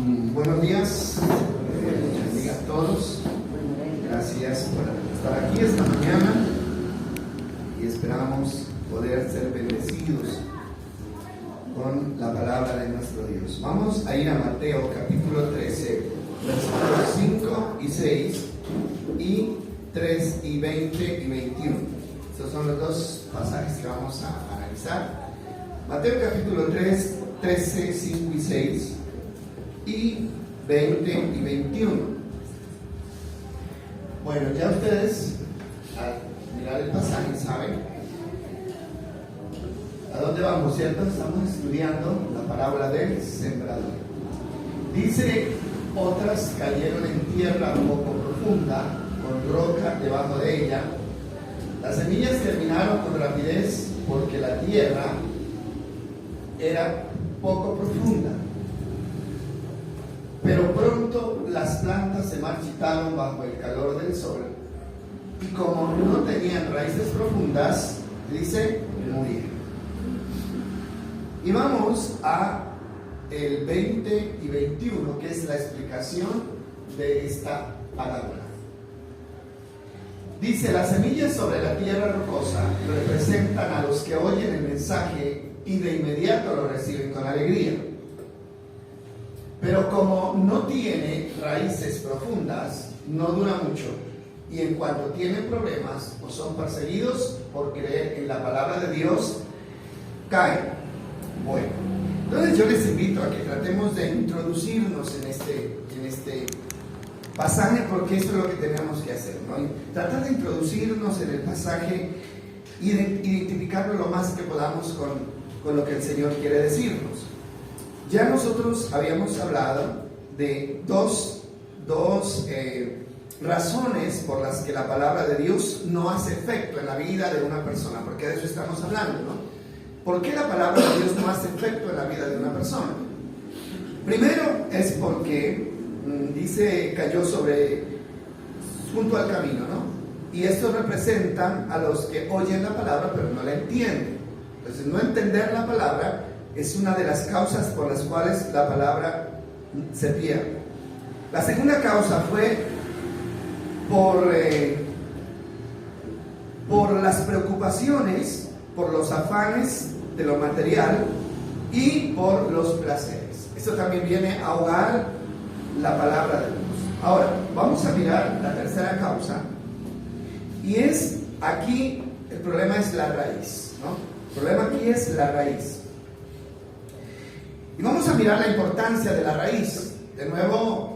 Buenos días, bendiga a todos. Gracias por estar aquí esta mañana y esperamos poder ser bendecidos con la palabra de nuestro Dios. Vamos a ir a Mateo capítulo 13, versículos 5 y 6 y 3 y 20 y 21. Estos son los dos pasajes que vamos a analizar. Mateo capítulo 3, 13, 5 y 6 y 20 y 21. Bueno, ya ustedes al mirar el pasaje saben a dónde vamos, ¿cierto? Estamos estudiando la parábola del sembrador. Dice: otras cayeron en tierra poco profunda, con roca debajo de ella. Las semillas germinaron con rapidez porque la tierra era poco profunda. Pero pronto las plantas se marchitaron bajo el calor del sol y como no tenían raíces profundas, dice, murieron. Y vamos a el 20 y 21, que es la explicación de esta parábola. Dice: las semillas sobre la tierra rocosa representan a los que oyen el mensaje y de inmediato lo reciben con alegría. Pero como no tiene raíces profundas, no dura mucho, y en cuanto tienen problemas o son perseguidos por creer en la palabra de Dios, caen. Bueno, entonces yo les invito a que tratemos de introducirnos en este pasaje, porque esto es lo que tenemos que hacer, ¿no? Tratar de introducirnos en el pasaje y de identificarlo lo más que podamos con lo que el Señor quiere decirnos. Ya nosotros habíamos hablado de dos razones por las que la palabra de Dios no hace efecto en la vida de una persona, porque de eso estamos hablando, ¿no? ¿Por qué la palabra de Dios no hace efecto en la vida de una persona? Primero es porque dice, cayó junto al camino, ¿no? Y esto representan a los que oyen la palabra pero no la entienden. Entonces, no entender la palabra es una de las causas por las cuales la palabra se pierde. La segunda causa fue por las preocupaciones, por los afanes de lo material y por los placeres. Esto también viene a ahogar la palabra de Dios. Ahora, vamos a mirar la tercera causa, y es aquí, el problema es la raíz, ¿no? El problema aquí es la raíz. Y vamos a mirar la importancia de la raíz. De nuevo,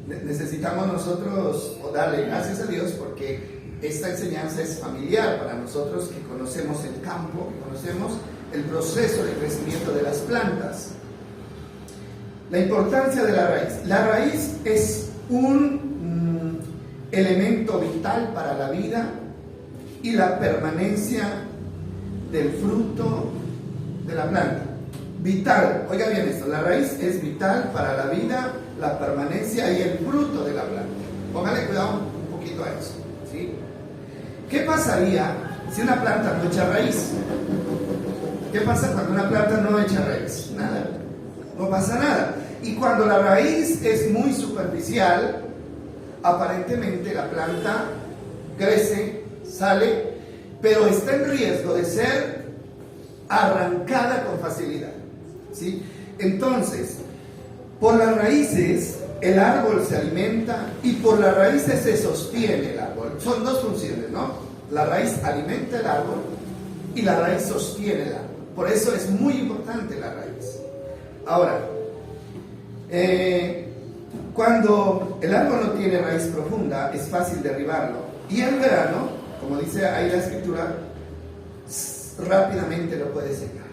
necesitamos nosotros darle gracias a Dios porque esta enseñanza es familiar para nosotros que conocemos el campo, que conocemos el proceso de crecimiento de las plantas. La importancia de la raíz. La raíz es un elemento vital para la vida y la permanencia del fruto de la planta. Vital, oiga bien esto, la raíz es vital para la vida, la permanencia y el fruto de la planta. Póngale cuidado un poquito a eso, ¿sí? ¿Qué pasaría si una planta no echa raíz? ¿Qué pasa cuando una planta no echa raíz? Nada, no pasa nada. Y cuando la raíz es muy superficial, aparentemente la planta crece, sale, pero está en riesgo de ser arrancada con facilidad, ¿sí? Entonces, por las raíces el árbol se alimenta y por las raíces se sostiene el árbol. Son dos funciones, ¿no? La raíz alimenta el árbol y la raíz sostiene el árbol. Por eso es muy importante la raíz. Ahora, cuando el árbol no tiene raíz profunda, es fácil derribarlo. Y el verano, como dice ahí la escritura, rápidamente lo puede secar.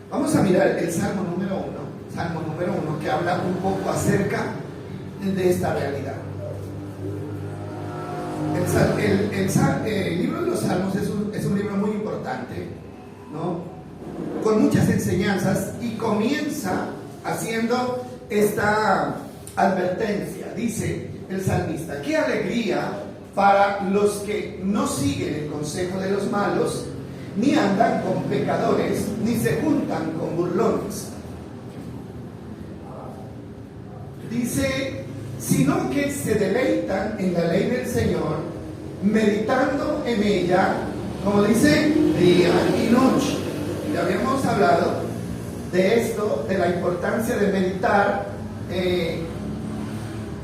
Vamos a mirar el Salmo número 1, que habla un poco acerca de esta realidad. El libro de los Salmos es un libro muy importante, ¿no? Con muchas enseñanzas, y comienza haciendo esta advertencia. Dice el salmista: qué alegría para los que no siguen el consejo de los malos, ni andan con pecadores, ni se juntan con burlones. dice, sino que se deleitan en la ley del Señor, meditando en ella, como dice, día y noche. Ya habíamos hablado de esto, de la importancia de meditar,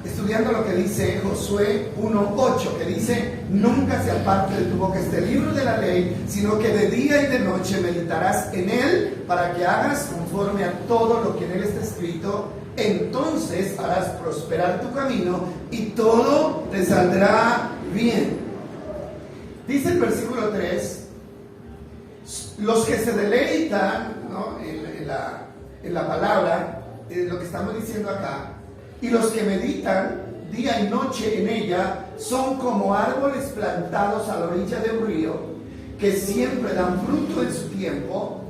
estudiando lo que dice Josué 1:8, que dice, nunca se aparte de tu boca este libro de la ley, sino que de día y de noche meditarás en él, para que hagas conforme a todo lo que en él está escrito. Entonces harás prosperar tu camino y todo te saldrá bien. Dice el versículo 3, los que se deleitan, ¿no?, en la palabra, lo que estamos diciendo acá, y los que meditan día y noche en ella, son como árboles plantados a la orilla de un río, que siempre dan fruto en su tiempo,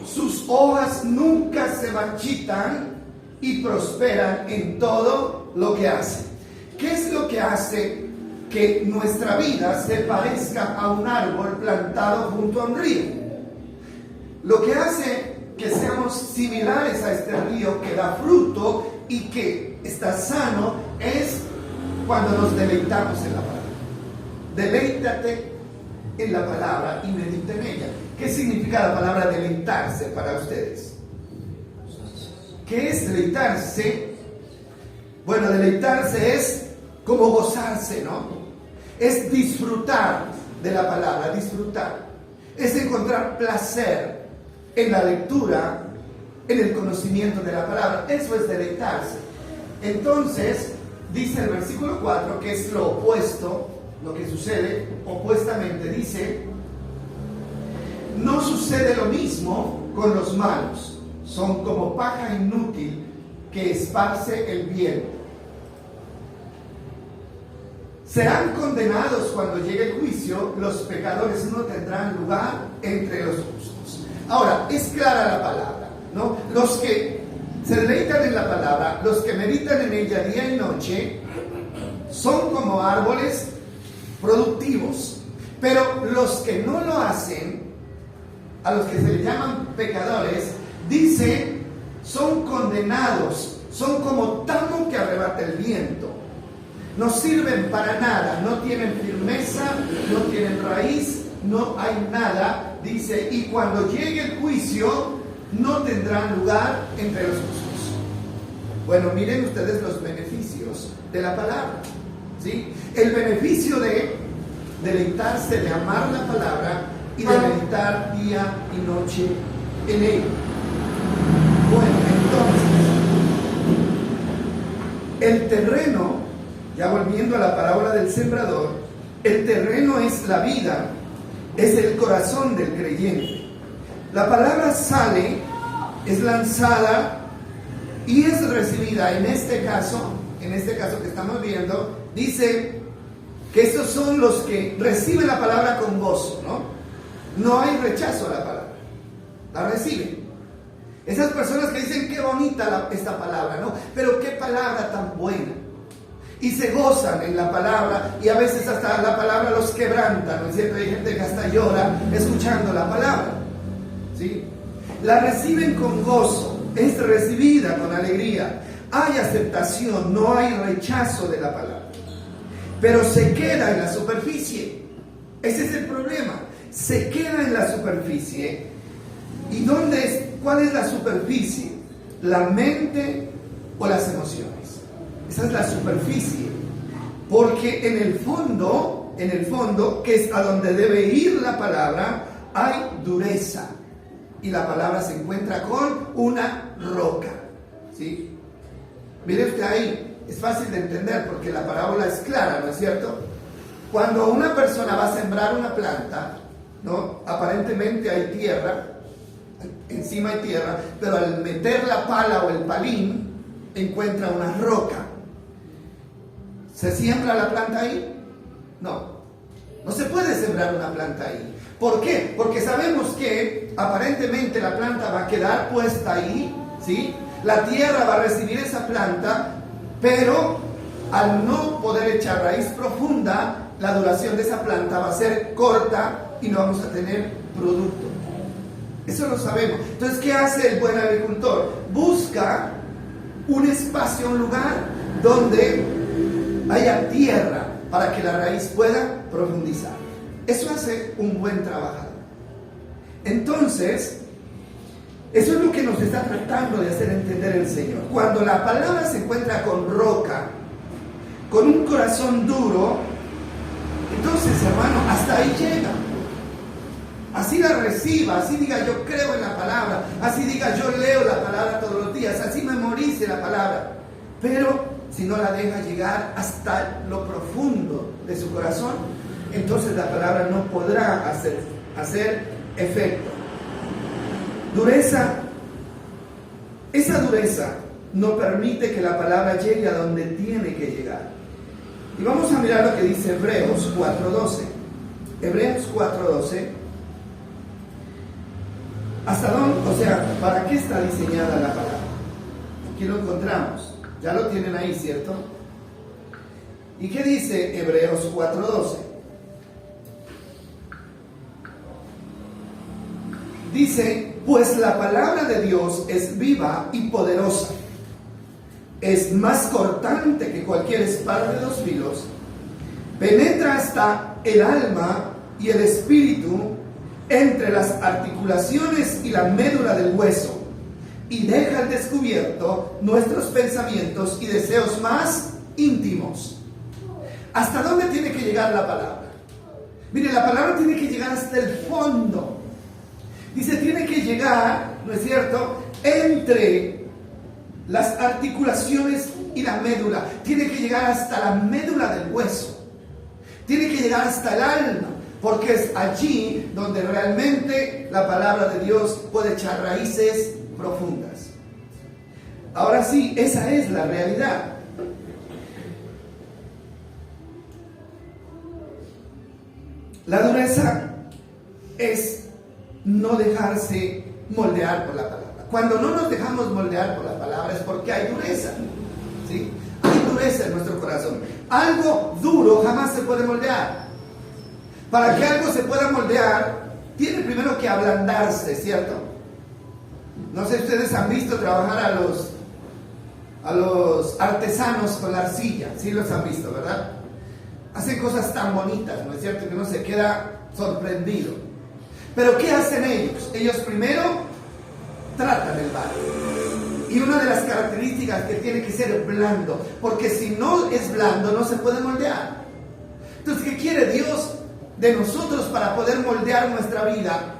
sus hojas nunca se marchitan y prosperan en todo lo que hacen. ¿Qué es lo que hace que nuestra vida se parezca a un árbol plantado junto a un río? Lo que hace que seamos similares a este río que da fruto y que está sano es cuando nos deleitamos en la palabra. Deleítate en la palabra y medita en ella. ¿Qué significa la palabra deleitarse para ustedes? ¿Qué es deleitarse? Bueno, deleitarse es como gozarse, ¿no? Es disfrutar de la palabra, disfrutar. Es encontrar placer en la lectura, en el conocimiento de la palabra. Eso es deleitarse. Entonces, dice el versículo 4, que es lo opuesto, lo que sucede opuestamente, dice, no sucede lo mismo con los malos. Son como paja inútil que esparce el viento. Serán condenados cuando llegue el juicio, los pecadores no tendrán lugar entre los justos. Ahora, es clara la palabra, ¿no? Los que se deleitan en la palabra, los que meditan en ella día y noche, son como árboles productivos. Pero los que no lo hacen, a los que se les llaman pecadores, dice, son condenados, son como tamo que arrebata el viento. No sirven para nada, no tienen firmeza, no tienen raíz, no hay nada, dice, y cuando llegue el juicio, no tendrán lugar entre los justos. Bueno, miren ustedes los beneficios de la palabra, ¿sí? El beneficio de deleitarse, de amar la palabra y de meditar día y noche en ella. Bueno, entonces, el terreno, ya volviendo a la parábola del sembrador, el terreno es la vida, es el corazón del creyente. La palabra sale, es lanzada y es recibida. En este caso que estamos viendo, dice que estos son los que reciben la palabra con gozo, ¿no? No hay rechazo a la palabra, la reciben. Esas personas que dicen, qué bonita esta palabra, ¿no? Pero qué palabra tan buena. Y se gozan en la palabra, y a veces hasta la palabra los quebranta, ¿no es cierto? Hay gente que hasta llora escuchando la palabra, ¿sí? La reciben con gozo, es recibida con alegría. Hay aceptación, no hay rechazo de la palabra. Pero se queda en la superficie. Ese es el problema. Se queda en la superficie. ¿Y cuál es la superficie? ¿La mente o las emociones? Esa es la superficie. Porque en el fondo, que es a donde debe ir la palabra, hay dureza. Y la palabra se encuentra con una roca, ¿sí? Mire usted ahí, es fácil de entender porque la parábola es clara, ¿no es cierto? Cuando una persona va a sembrar una planta, ¿no? Aparentemente hay tierra, encima hay tierra, pero al meter la pala o el palín, encuentra una roca. ¿Se siembra la planta ahí? No. No se puede sembrar una planta ahí. ¿Por qué? Porque sabemos que aparentemente la planta va a quedar puesta ahí, ¿sí? La tierra va a recibir esa planta, pero al no poder echar raíz profunda, la duración de esa planta va a ser corta y no vamos a tener producto. Eso lo sabemos. Entonces, ¿qué hace el buen agricultor? Busca un espacio, un lugar donde haya tierra para que la raíz pueda profundizar. Eso hace un buen trabajador. Entonces, eso es lo que nos está tratando de hacer entender el Señor. Cuando la palabra se encuentra con roca, con un corazón duro, entonces, hermano, hasta ahí llega. Así la reciba, así diga yo creo en la palabra, así diga yo leo la palabra todos los días, así memorice la palabra. Pero si no la deja llegar hasta lo profundo de su corazón, entonces la palabra no podrá hacer efecto. Dureza. Esa dureza no permite que la palabra llegue a donde tiene que llegar. Y vamos a mirar lo que dice Hebreos 4:12. Hebreos 4:12. ¿Hasta dónde? O sea, ¿para qué está diseñada la palabra? Aquí lo encontramos. Ya lo tienen ahí, ¿cierto? ¿Y qué dice Hebreos 4:12? Dice, pues la palabra de Dios es viva y poderosa. Es más cortante que cualquier espada de 2 filos. Penetra hasta el alma y el espíritu, entre las articulaciones y la médula del hueso, y deja al descubierto nuestros pensamientos y deseos más íntimos. ¿Hasta dónde tiene que llegar la palabra? Mire, la palabra tiene que llegar hasta el fondo. Dice, tiene que llegar, ¿no es cierto?, entre las articulaciones y la médula. Tiene que llegar hasta la médula del hueso. Tiene que llegar hasta el alma, porque es allí donde realmente la palabra de Dios puede echar raíces profundas. Ahora sí, esa es la realidad. La dureza es no dejarse moldear por la palabra. Cuando no nos dejamos moldear por la palabra es porque hay dureza, ¿sí? Hay dureza en nuestro corazón. Algo duro jamás se puede moldear. Para que algo se pueda moldear, tiene primero que ablandarse, ¿cierto? No sé si ustedes han visto trabajar a los artesanos con la arcilla. Sí los han visto, ¿verdad? Hacen cosas tan bonitas, ¿no es cierto?, que uno se queda sorprendido. Pero ¿qué hacen ellos? Ellos primero tratan el barro. Y una de las características que tiene que ser blando, porque si no es blando no se puede moldear. Entonces, ¿qué quiere Dios de nosotros para poder moldear nuestra vida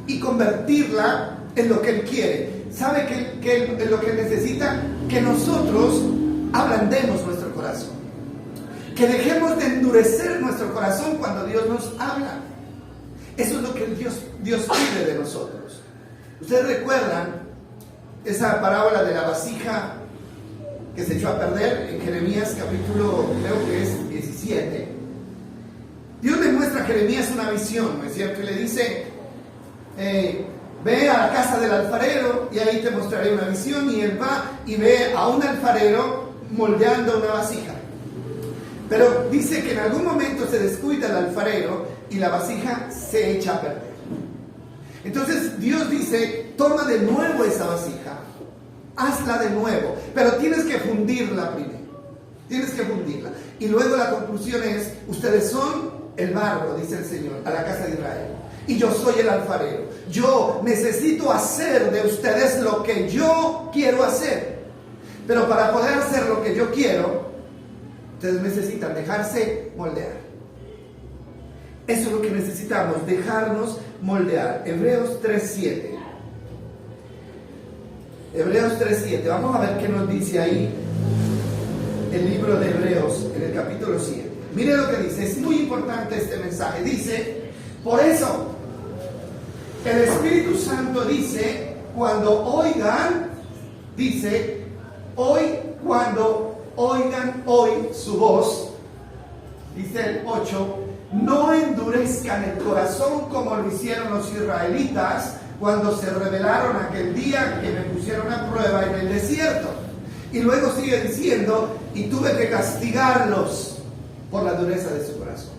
y convertirla en lo que Él quiere? ¿Sabe que lo que necesita? Que nosotros ablandemos nuestro corazón. Que dejemos de endurecer nuestro corazón cuando Dios nos habla. Eso es lo que Dios pide de nosotros. ¿Ustedes recuerdan esa parábola de la vasija que se echó a perder en Jeremías capítulo, creo que es 17? Dios le muestra a Jeremías una visión, ¿no es cierto? Y le dice, ve a la casa del alfarero y ahí te mostraré una visión. Y él va y ve a un alfarero moldeando una vasija. Pero dice que en algún momento se descuida el alfarero y la vasija se echa a perder. Entonces Dios dice, toma de nuevo esa vasija, hazla de nuevo, pero tienes que fundirla primero. Tienes que fundirla. Y luego la conclusión es, ustedes son el barro, dice el Señor, a la casa de Israel. Y yo soy el alfarero. Yo necesito hacer de ustedes lo que yo quiero hacer. Pero para poder hacer lo que yo quiero, ustedes necesitan dejarse moldear. Eso es lo que necesitamos, dejarnos moldear. Hebreos 3:7. Hebreos 3:7. Vamos a ver qué nos dice ahí el libro de Hebreos en el capítulo 7. Mire lo que dice, es muy importante este mensaje. Dice, por eso, el Espíritu Santo dice, cuando oigan, dice, cuando oigan hoy su voz, dice el 8, no endurezcan el corazón como lo hicieron los israelitas cuando se rebelaron aquel día que me pusieron a prueba en el desierto. Y luego sigue diciendo, y tuve que castigarlos por la dureza de su corazón.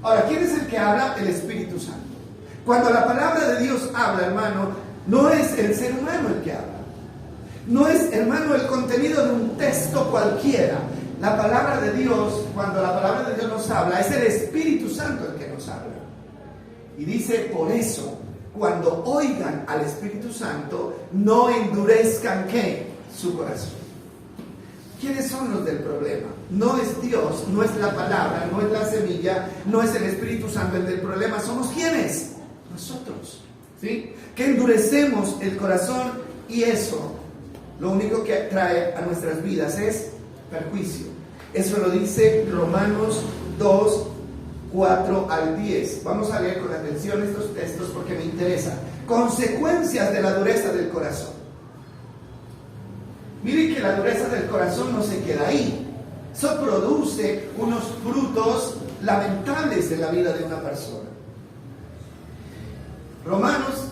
Ahora, ¿quién es el que habla? El Espíritu Santo. Cuando la palabra de Dios habla, hermano, no es el ser humano el que habla. No es, hermano, el contenido de un texto cualquiera. La palabra de Dios, cuando la palabra de Dios nos habla, es el Espíritu Santo el que nos habla. Y dice, por eso, cuando oigan al Espíritu Santo, no endurezcan, ¿qué? Su corazón. ¿Quiénes son los del problema? No es Dios, no es la palabra, no es la semilla, no es el Espíritu Santo el del problema. ¿Somos quiénes? Nosotros, ¿sí? Que endurecemos el corazón y eso, lo único que trae a nuestras vidas es perjuicio. Eso lo dice Romanos 2, 4 al 10. Vamos a leer con atención estos textos porque me interesa. Consecuencias de la dureza del corazón. Miren que la dureza del corazón no se queda ahí. Eso produce unos frutos lamentables en la vida de una persona. Romanos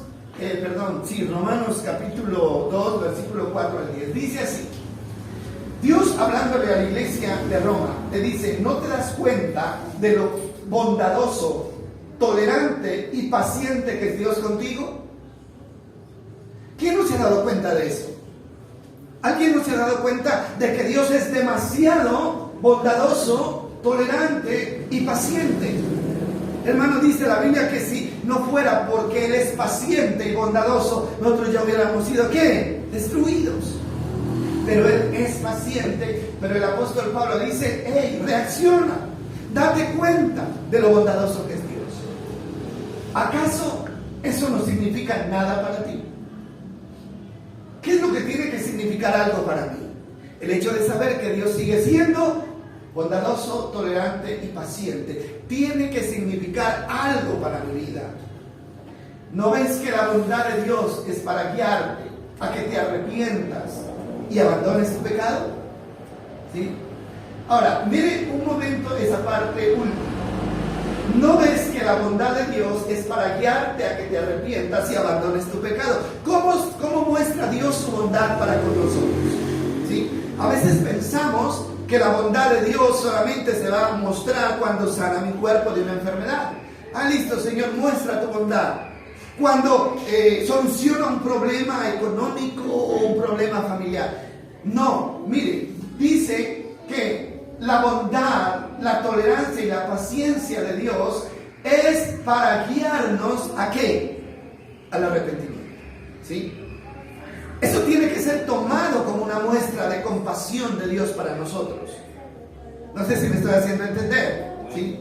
capítulo 2, versículo 4 al 10. Dice así. Dios, hablándole a la iglesia de Roma, le dice, ¿no te das cuenta de lo bondadoso, tolerante y paciente que es Dios contigo? ¿Quién no se ha dado cuenta de eso? ¿Alguien no se ha dado cuenta de que Dios es demasiado bondadoso, tolerante y paciente? Hermano, dice la Biblia que si no fuera porque Él es paciente y bondadoso, nosotros ya hubiéramos sido, ¿qué? Destruidos. Pero Él es paciente, pero el apóstol Pablo dice, hey, reacciona, date cuenta de lo bondadoso que es Dios. ¿Acaso eso no significa nada para ti? ¿Qué es lo que tiene que significar algo para mí? El hecho de saber que Dios sigue siendo bondadoso, tolerante y paciente. Tiene que significar algo para mi vida. ¿No ves que la bondad de Dios es para guiarte a que te arrepientas y abandones tu pecado? ¿Sí? Ahora, mire un momento esa parte última. ¿No ves que la bondad de Dios es para guiarte a que te arrepientas y abandones tu pecado? ¿Cómo muestra Dios su bondad para con nosotros? ¿Sí? A veces pensamos que la bondad de Dios solamente se va a mostrar cuando sana mi cuerpo de una enfermedad. Ah, listo, Señor, muestra tu bondad. Cuando soluciona un problema económico o un problema familiar. No, mire, dice que la bondad, la tolerancia y la paciencia de Dios es para guiarnos ¿a qué? Al arrepentimiento. ¿Sí? Eso tiene que ser tomado como una muestra de compasión de Dios para nosotros. No sé si me estoy haciendo entender. ¿Sí?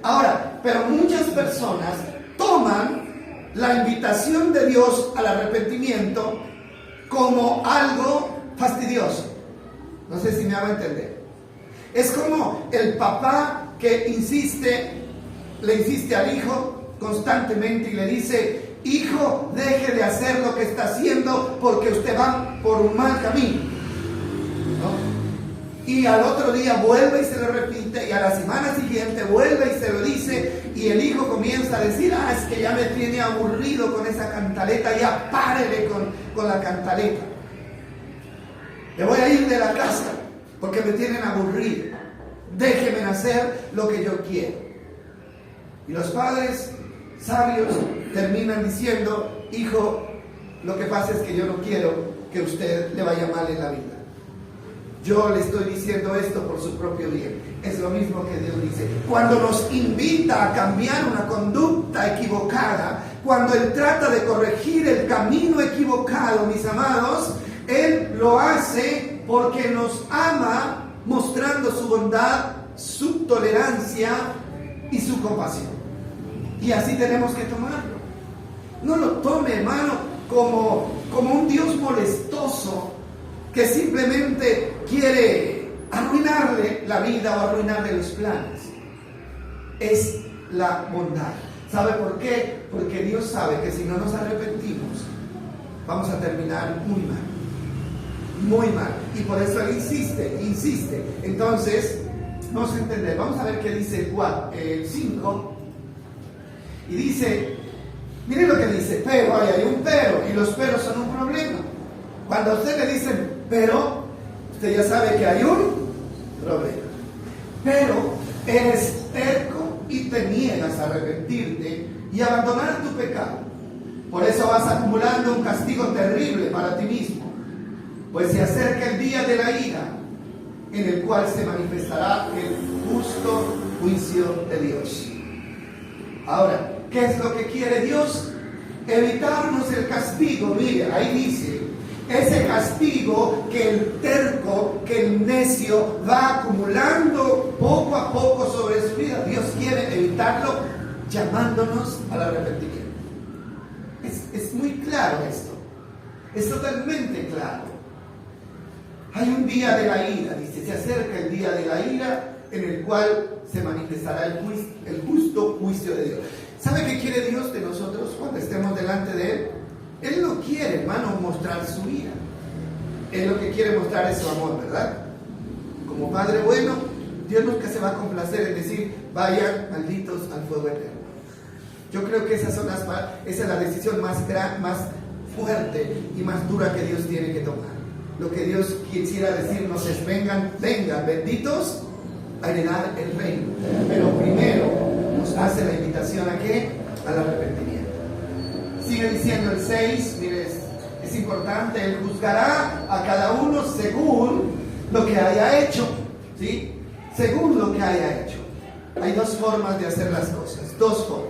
Ahora, pero muchas personas toman la invitación de Dios al arrepentimiento como algo fastidioso. No sé si me hago entender. Es como el papá que le insiste al hijo constantemente y le dice, hijo, deje de hacer lo que está haciendo porque usted va por un mal camino, ¿no? Y al otro día vuelve y se lo repite, y a la semana siguiente vuelve y se lo dice, y el hijo comienza a decir, es que ya me tiene aburrido con esa cantaleta, ya párele con la cantaleta. Me voy a ir de la casa porque me tienen aburrido. Déjenme hacer lo que yo quiero. Y los padres sabios terminan diciendo, hijo, lo que pasa es que yo no quiero que usted le vaya mal en la vida. Yo le estoy diciendo esto por su propio bien. Es lo mismo que Dios dice. Cuando nos invita a cambiar una conducta equivocada, cuando Él trata de corregir el camino equivocado, mis amados, Él lo hace porque nos ama, mostrando su bondad, su tolerancia y su compasión. Y así tenemos que tomarlo. No lo tome, hermano, como un Dios molestoso que simplemente quiere arruinarle la vida o arruinarle los planes. Es la bondad. ¿Sabe por qué? Porque Dios sabe que si no nos arrepentimos, vamos a terminar muy mal. Muy mal. Y por eso Él insiste. Entonces, vamos a entender. Vamos a ver qué dice el 5. Y dice, miren lo que dice, pero, hay un pero, y los peros son un problema. Cuando a usted le dicen pero, usted ya sabe que hay un problema. Pero eres terco y te niegas a arrepentirte y abandonar tu pecado. Por eso vas acumulando un castigo terrible para ti mismo. pues se acerca el día de la ira, en el cual se manifestará el justo juicio de Dios. Ahora, ¿qué es lo que quiere Dios? Evitarnos el castigo. Mire, ahí dice, ese castigo que el terco, que el necio va acumulando poco a poco sobre su vida. Dios quiere evitarlo llamándonos al arrepentimiento. Es muy claro esto. Es totalmente claro. Hay un día de la ira, dice, se acerca el día de la ira en el cual se manifestará el justo juicio de Dios. ¿Sabe qué quiere Dios de nosotros cuando estemos delante de Él? Él no quiere, hermano, mostrar su ira. Él lo que quiere mostrar es su amor, ¿verdad? Como Padre bueno, Dios nunca se va a complacer en decir, vayan malditos al fuego eterno. Yo creo que esa es la decisión más fuerte y más dura que Dios tiene que tomar. Lo que Dios quisiera decirnos es, vengan benditos a heredar el reino. Pero primero nos hace la invitación ¿a qué? Al arrepentimiento. Sigue diciendo el 6, mire, es importante, Él juzgará a cada uno según lo que haya hecho, ¿sí? Según lo que haya hecho. Hay dos formas de hacer las cosas, dos formas.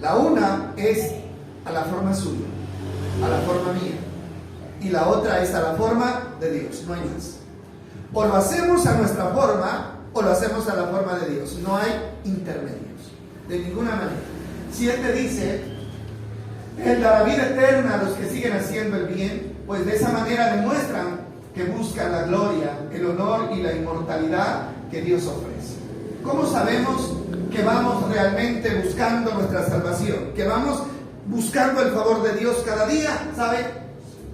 La una es a la forma suya, a la forma mía. Y la otra es a la forma de Dios, no hay más. O lo hacemos a nuestra forma, o lo hacemos a la forma de Dios. No hay intermedios, de ninguna manera. Si Él te dice, Él dará vida eterna a los que siguen haciendo el bien, pues de esa manera demuestran que buscan la gloria, el honor y la inmortalidad que Dios ofrece. ¿Cómo sabemos que vamos realmente buscando nuestra salvación? Que vamos buscando el favor de Dios cada día, ¿sabe?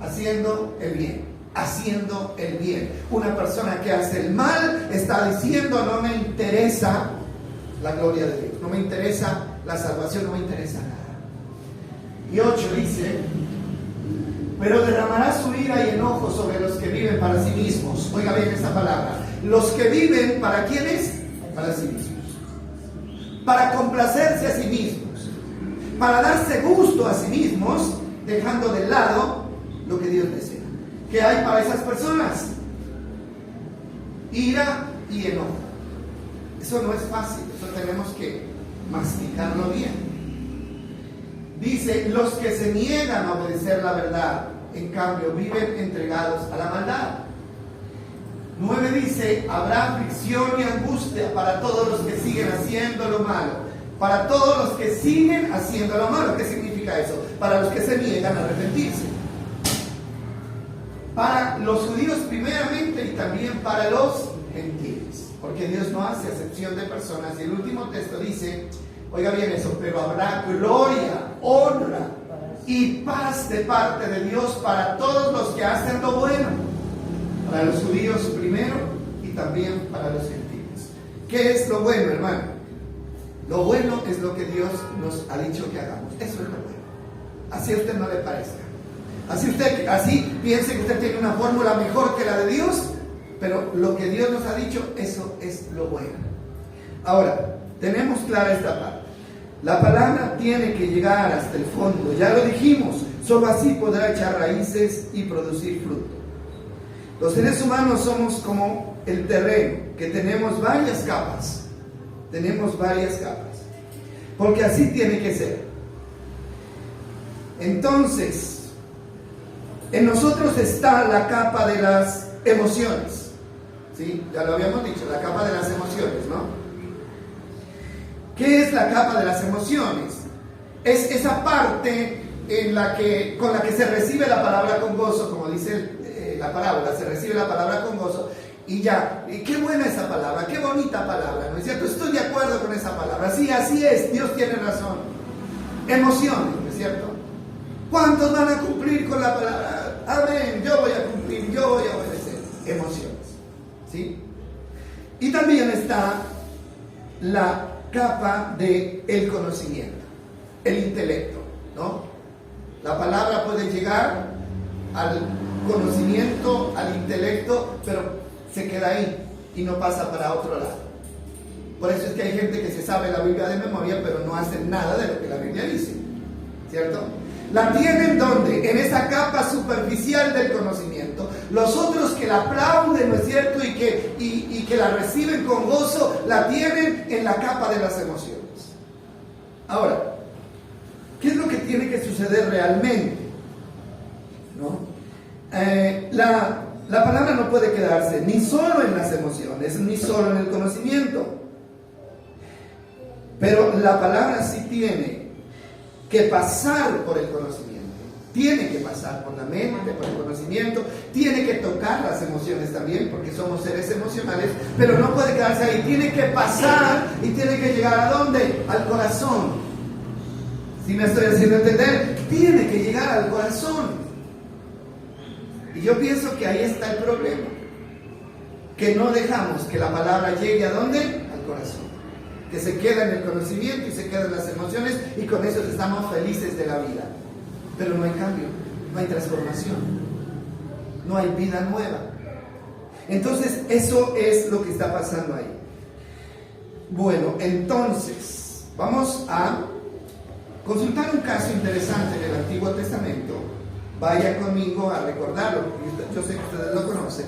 Haciendo el bien, haciendo el bien. Una persona que hace el mal está diciendo, no me interesa la gloria de Dios, no me interesa la salvación, no me interesa nada. Y 8 dice, pero derramará su ira y enojo sobre los que viven para sí mismos. Oiga bien esta palabra. Los que viven, ¿para quiénes? Para sí mismos. Para complacerse a sí mismos. Para darse gusto a sí mismos, dejando de lado lo que Dios desea. ¿Qué hay para esas personas? Ira y enojo. Eso no es fácil, eso tenemos que masticarlo bien. Dice, los que se niegan a obedecer la verdad, en cambio viven entregados a la maldad. 9 dice, habrá aflicción y angustia para todos los que siguen haciendo lo malo. Para todos los que siguen haciendo lo malo. ¿Qué significa eso? Para los que se niegan a arrepentirse. Para los judíos primeramente y también para los gentiles. Porque Dios no hace acepción de personas. Y el último texto dice, oiga bien eso, pero habrá gloria, honra y paz de parte de Dios para todos los que hacen lo bueno. Para los judíos primero y también para los gentiles. ¿Qué es lo bueno, hermano? Lo bueno es lo que Dios nos ha dicho que hagamos. Eso es lo bueno. Así a usted no le parezca. Así piense que usted tiene una fórmula mejor que la de Dios, pero lo que Dios nos ha dicho, eso es lo bueno. Ahora, tenemos clara esta parte. La palabra tiene que llegar hasta el fondo, ya lo dijimos, solo así podrá echar raíces y producir fruto. Los seres humanos somos como el terreno, que tenemos varias capas, porque así tiene que ser. Entonces, en nosotros está la capa de las emociones, ¿sí? Ya lo habíamos dicho, la capa de las emociones, ¿no? ¿Qué es la capa de las emociones? Es esa parte con la que se recibe la palabra con gozo, como dice la parábola, se recibe la palabra con gozo, y ya, y qué buena esa palabra, qué bonita palabra, ¿no es cierto? Estoy de acuerdo con esa palabra, sí, así es, Dios tiene razón. Emociones, ¿no es cierto? ¿Cuántos van a cumplir con la palabra? Amén, yo voy a cumplir, yo voy a obedecer. Emociones, ¿sí? Y también está la capa del conocimiento, el intelecto, ¿no? La palabra puede llegar al conocimiento, al intelecto, pero se queda ahí y no pasa para otro lado. Por eso es que hay gente que se sabe la Biblia de memoria, pero no hace nada de lo que la Biblia dice, ¿cierto? La tienen ¿dónde? En esa capa superficial del conocimiento. Los otros que la aplauden, ¿no es cierto? Y que la reciben con gozo, la tienen en la capa de las emociones. Ahora, ¿qué es lo que tiene que suceder realmente? ¿No? La palabra no puede quedarse ni solo en las emociones, ni solo en el conocimiento. Pero la palabra sí tiene que pasar por el conocimiento, tiene que pasar por la mente, por el conocimiento, tiene que tocar las emociones también, porque somos seres emocionales, pero no puede quedarse ahí, tiene que pasar y tiene que llegar ¿a dónde? Al corazón. ¿Sí me estoy haciendo entender? Tiene que llegar al corazón. Y yo pienso que ahí está el problema, que no dejamos que la palabra llegue ¿a dónde? Al corazón. Que se queda en el conocimiento y se queda en las emociones, y con eso estamos felices de la vida. Pero no hay cambio, no hay transformación, no hay vida nueva. Entonces eso es lo que está pasando ahí. Bueno, entonces vamos a consultar un caso interesante en el Antiguo Testamento. Vaya conmigo a recordarlo, porque yo sé que ustedes lo conocen.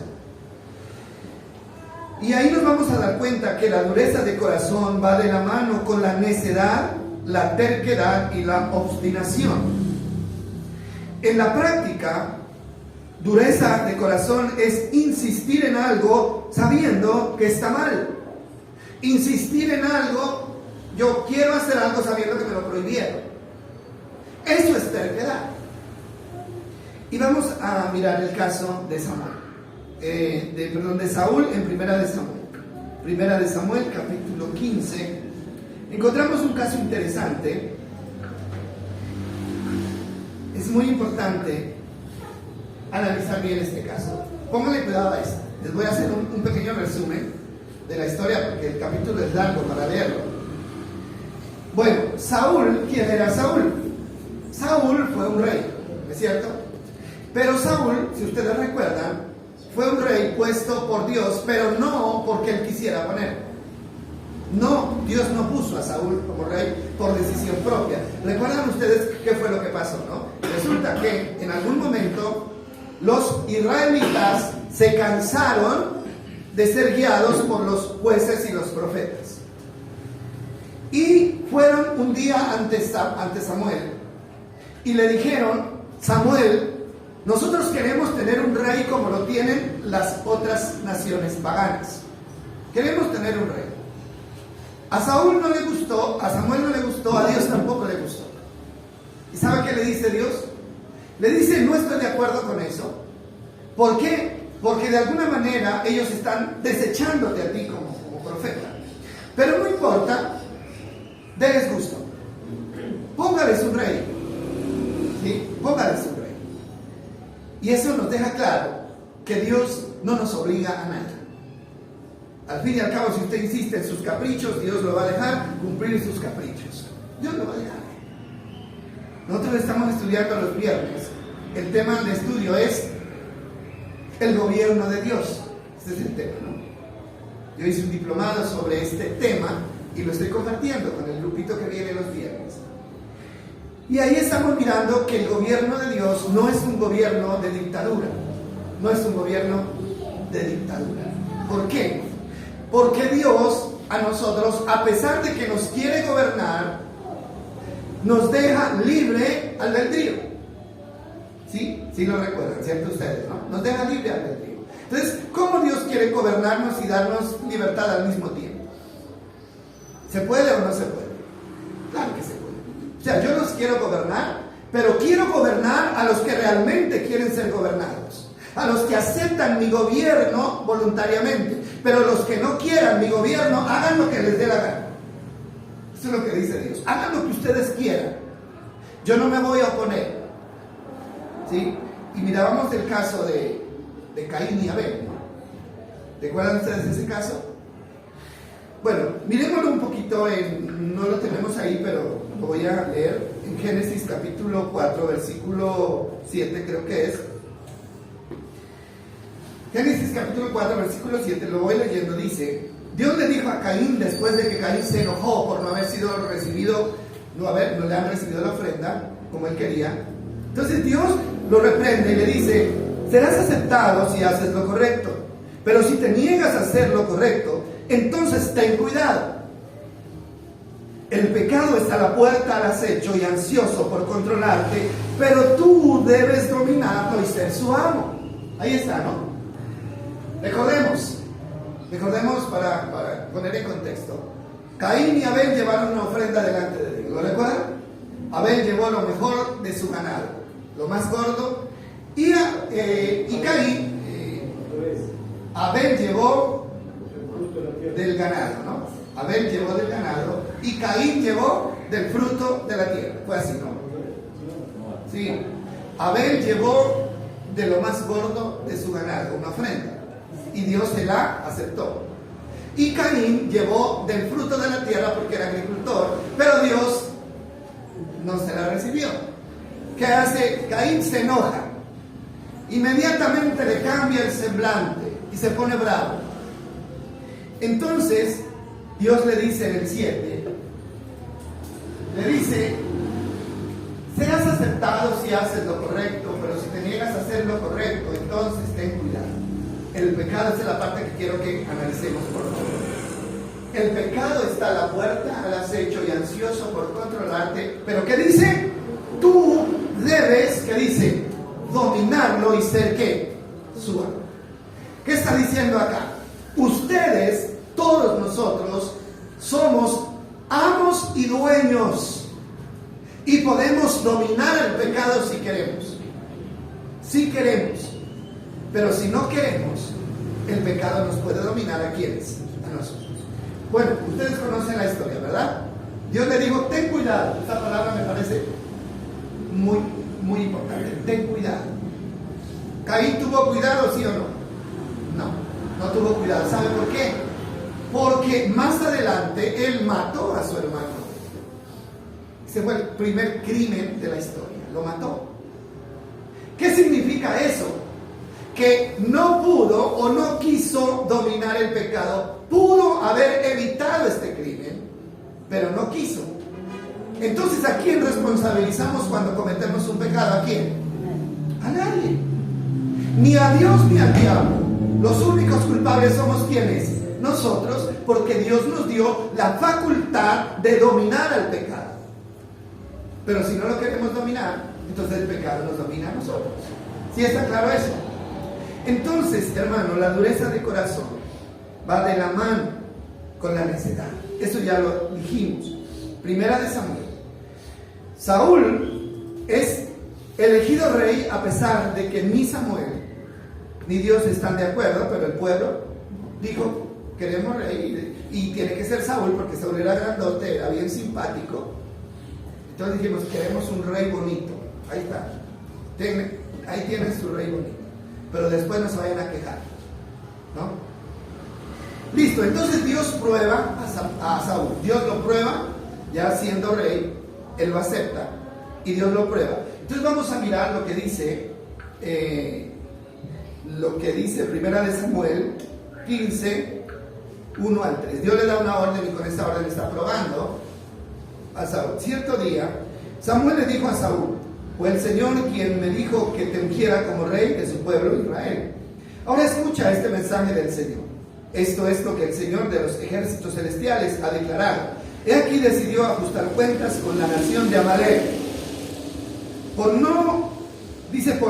Y ahí nos vamos a dar cuenta que la dureza de corazón va de la mano con la necedad, la terquedad y la obstinación. En la práctica, dureza de corazón es insistir en algo sabiendo que está mal. Insistir en algo, yo quiero hacer algo sabiendo que me lo prohibieron. Eso es terquedad. Y vamos a mirar el caso de Samuel. De Saúl en Primera de Samuel. Primera de Samuel, capítulo 15. Encontramos un caso interesante. Es muy importante analizar bien este caso. Pónganle cuidado a esto. Les voy a hacer un pequeño resumen de la historia, porque el capítulo es largo para leerlo. Bueno, Saúl, ¿quién era Saúl? Saúl fue un rey, ¿es cierto? Pero Saúl, si ustedes recuerdan, fue un rey puesto por Dios, pero no porque él quisiera poner. No, Dios no puso a Saúl como rey por decisión propia. ¿Recuerdan ustedes qué fue lo que pasó, no? Resulta que en algún momento los israelitas se cansaron de ser guiados por los jueces y los profetas. Y fueron un día ante Samuel y le dijeron: Samuel, nosotros queremos tener un rey como lo tienen las otras naciones paganas. Queremos tener un rey. A Saúl no le gustó, a Samuel no le gustó, a Dios tampoco le gustó. ¿Y sabe qué le dice Dios? Le dice: no estoy de acuerdo con eso. ¿Por qué? Porque de alguna manera ellos están desechándote a ti como profeta. Pero no importa, denles gusto. Póngales un rey. ¿Sí? Póngales un rey. Y eso nos deja claro que Dios no nos obliga a nada. Al fin y al cabo, si usted insiste en sus caprichos, Dios lo va a dejar cumplir sus caprichos. Dios lo va a dejar. Nosotros estamos estudiando los viernes. El tema de estudio es el gobierno de Dios. Este es el tema, ¿no? Yo hice un diplomado sobre este tema y lo estoy compartiendo con el grupito que viene los viernes. Y ahí estamos mirando que el gobierno de Dios no es un gobierno de dictadura. No es un gobierno de dictadura. ¿Por qué? Porque Dios a nosotros, a pesar de que nos quiere gobernar, nos deja libre albedrío. ¿Sí? Sí lo recuerdan, ¿cierto? Ustedes, ¿no? Nos deja libre albedrío. Entonces, ¿cómo Dios quiere gobernarnos y darnos libertad al mismo tiempo? ¿Se puede o no se puede? Claro que se puede. O sea, yo los quiero gobernar, pero quiero gobernar a los que realmente quieren ser gobernados, a los que aceptan mi gobierno voluntariamente. Pero los que no quieran mi gobierno, hagan lo que les dé la gana. Eso es lo que dice Dios. Hagan lo que ustedes quieran. Yo no me voy a oponer. ¿Sí? Y mirábamos el caso de Caín y Abel, ¿no? ¿Recuerdan ustedes ese caso? Bueno, miremoslo un poquito, no lo tenemos ahí, pero lo voy a leer en Génesis capítulo 4, versículo 7 creo que es. Génesis capítulo 4, versículo 7, lo voy leyendo, dice: Dios le dijo a Caín, después de que Caín se enojó por no haber sido recibido no le han recibido la ofrenda como él quería. Entonces Dios lo reprende y le dice: serás aceptado si haces lo correcto, pero si te niegas a hacer lo correcto, entonces ten cuidado. El pecado está a la puerta al acecho y ansioso por controlarte, pero tú debes dominarlo y ser su amo. Ahí está, ¿no? Recordemos para poner en contexto. Caín y Abel llevaron una ofrenda delante de Dios, ¿lo recuerdan? Abel llevó lo mejor de su ganado, lo más gordo, y Caín, Abel llevó del ganado, ¿no? Abel llevó del ganado y Caín llevó del fruto de la tierra. Fue así, ¿no? Sí. Abel llevó de lo más gordo de su ganado, una ofrenda, y Dios se la aceptó. Y Caín llevó del fruto de la tierra porque era agricultor, pero Dios no se la recibió. ¿Qué hace? Caín se enoja, inmediatamente le cambia el semblante y se pone bravo. Entonces Dios le dice en el 7, le dice: serás aceptado si haces lo correcto, pero si te niegas a hacer lo correcto, entonces ten cuidado. El pecado, esta es la parte que quiero que analicemos, por favor. El pecado está a la puerta, al acecho y ansioso por controlarte, pero ¿qué dice? Tú debes, ¿qué dice? Dominarlo y ser, ¿qué? Su amo. ¿Qué está diciendo acá? Ustedes, todos nosotros, somos amos y dueños y podemos dominar el pecado si queremos. Si queremos. Pero si no queremos, el pecado nos puede dominar. ¿A quiénes? A nosotros. Bueno, ustedes conocen la historia, ¿verdad? Dios le dijo: ten cuidado. Esta palabra me parece muy, muy importante. Ten cuidado. ¿Caín tuvo cuidado, sí o no? No tuvo cuidado. ¿Sabe por qué? Porque más adelante él mató a su hermano. Ese fue el primer crimen de la historia. Lo mató. ¿Qué significa eso? Que no pudo o no quiso dominar el pecado. Pudo haber evitado este crimen, pero no quiso. Entonces, ¿a quién responsabilizamos cuando cometemos un pecado? ¿A quién? A nadie. Ni a Dios ni al diablo. Los únicos culpables somos ¿quiénes? Nosotros, porque Dios nos dio la facultad de dominar al pecado. Pero si no lo queremos dominar, entonces el pecado nos domina a nosotros. ¿Sí está claro eso? Entonces, hermano, la dureza de corazón va de la mano con la necedad. Eso ya lo dijimos. Primera de Samuel. Saúl es elegido rey a pesar de que ni Samuel ni Dios están de acuerdo, pero el pueblo dijo: queremos rey, y tiene que ser Saúl, porque Saúl era grandote, era bien simpático. Entonces dijimos: queremos un rey bonito. Ahí está. Ahí tienen su rey bonito. Pero después no se vayan a quejar, ¿no? Listo, entonces Dios prueba a Saúl. Dios lo prueba, ya siendo rey, él lo acepta y Dios lo prueba. Entonces vamos a mirar lo que dice Primera de Samuel 15, 1 al 3. Dios le da una orden y con esta orden está probando a Saúl. Cierto día, Samuel le dijo a Saúl: fue el Señor quien me dijo que te ungiera como rey de su pueblo Israel. Ahora escucha este mensaje del Señor. Esto es lo que el Señor de los ejércitos celestiales ha declarado. He aquí decidió ajustar cuentas con la nación de Amalek. Por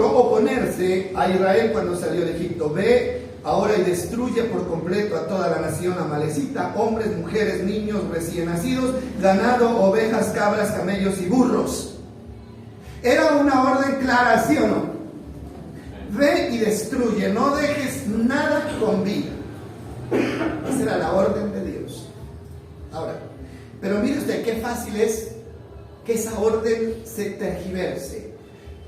oponerse a Israel cuando salió de Egipto. Ve ahora y destruye por completo a toda la nación amalecita, hombres, mujeres, niños, recién nacidos, ganado, ovejas, cabras, camellos y burros. Era una orden clara, ¿sí o no? Ve y destruye, no dejes nada con vida. Esa era la orden de Dios. Ahora, pero mire usted qué fácil es que esa orden se tergiverse